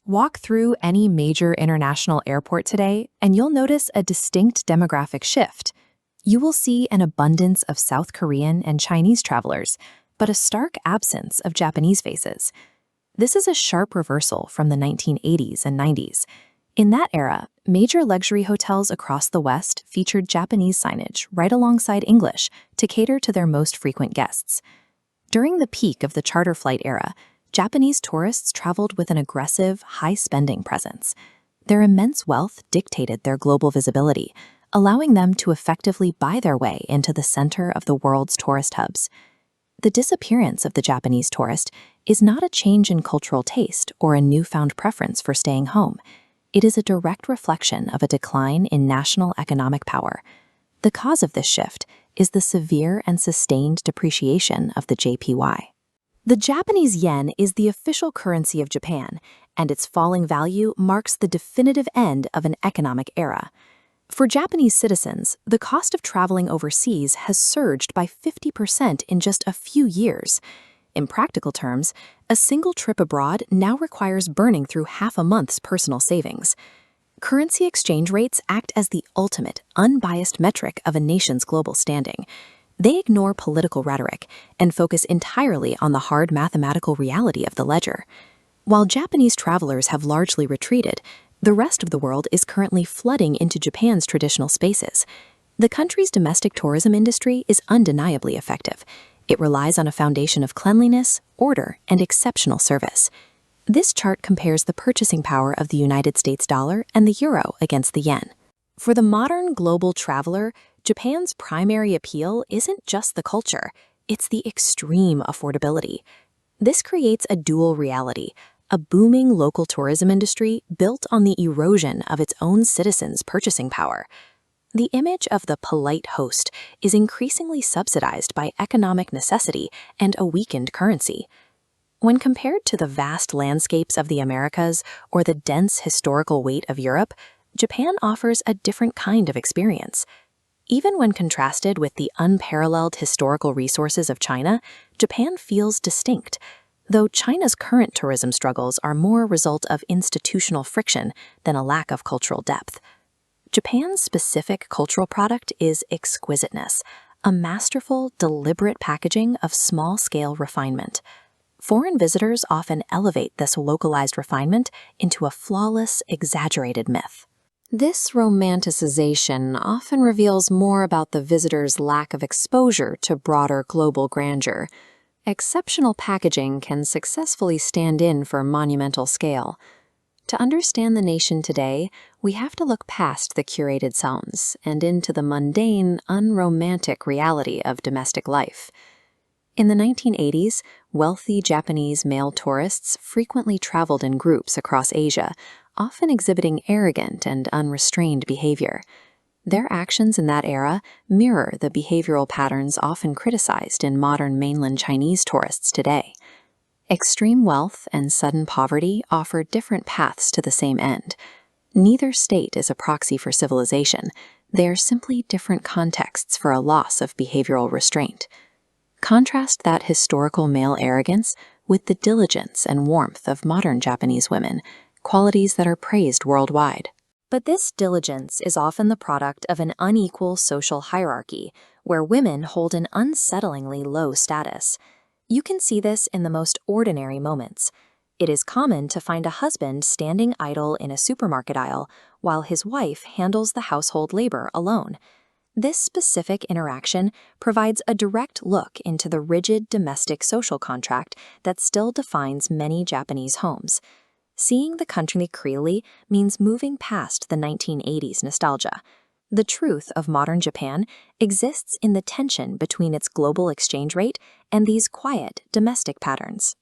Walk through any major international airport today, and you'll notice a distinct demographic shift. You will see an abundance of South Korean and Chinese travelers, but a stark absence of Japanese faces. This is a sharp reversal from the 1980s and 90s. In that era, major luxury hotels across the West featured Japanese signage right alongside English to cater to their most frequent guests. During the peak of the charter flight era, Japanese tourists traveled with an aggressive, high-spending presence. Their immense wealth dictated their global visibility, allowing them to effectively buy their way into the center of the world's tourist hubs. The disappearance of the Japanese tourist is not a change in cultural taste or a newfound preference for staying home. It is a direct reflection of a decline in national economic power. The cause of this shift is the severe and sustained depreciation of the JPY. The Japanese yen is the official currency of Japan, and its falling value marks the definitive end of an economic era. For Japanese citizens, the cost of traveling overseas has surged by 50% in just a few years. In practical terms, a single trip abroad now requires burning through half a month's personal savings. Currency exchange rates act as the ultimate, unbiased metric of a nation's global standing. They ignore political rhetoric and focus entirely on the hard mathematical reality of the ledger. While Japanese travelers have largely retreated, the rest of the world is currently flooding into Japan's traditional spaces. The country's domestic tourism industry is undeniably effective. It relies on a foundation of cleanliness, order, and exceptional service. This chart compares the purchasing power of the United States dollar and the euro against the yen. For the modern global traveler, Japan's primary appeal isn't just the culture, it's the extreme affordability. This creates a dual reality, a booming local tourism industry built on the erosion of its own citizens' purchasing power. The image of the polite host is increasingly subsidized by economic necessity and a weakened currency. When compared to the vast landscapes of the Americas or the dense historical weight of Europe, Japan offers a different kind of experience. Even when contrasted with the unparalleled historical resources of China, Japan feels distinct. Though China's current tourism struggles are more a result of institutional friction than a lack of cultural depth. Japan's specific cultural product is exquisiteness, a masterful, deliberate packaging of small-scale refinement. Foreign visitors often elevate this localized refinement into a flawless, exaggerated myth. This romanticization often reveals more about the visitor's lack of exposure to broader global grandeur. Exceptional packaging can successfully stand in for monumental scale. To understand the nation today, we have to look past the curated sounds and into the mundane, unromantic reality of domestic life. In the 1980s, wealthy Japanese male tourists frequently traveled in groups across Asia, often exhibiting arrogant and unrestrained behavior. Their actions in that era mirror the behavioral patterns often criticized in modern mainland Chinese tourists today. Extreme wealth and sudden poverty offer different paths to the same end. Neither state is a proxy for civilization. They are simply different contexts for a loss of behavioral restraint. Contrast that historical male arrogance with the diligence and warmth of modern Japanese women, qualities that are praised worldwide. But this diligence is often the product of an unequal social hierarchy, where women hold an unsettlingly low status. You can see this in the most ordinary moments. It is common to find a husband standing idle in a supermarket aisle while his wife handles the household labor alone. This specific interaction provides a direct look into the rigid domestic social contract that still defines many Japanese homes. Seeing the country clearly means moving past the 1980s nostalgia. The truth of modern Japan exists in the tension between its global exchange rate and these quiet domestic patterns.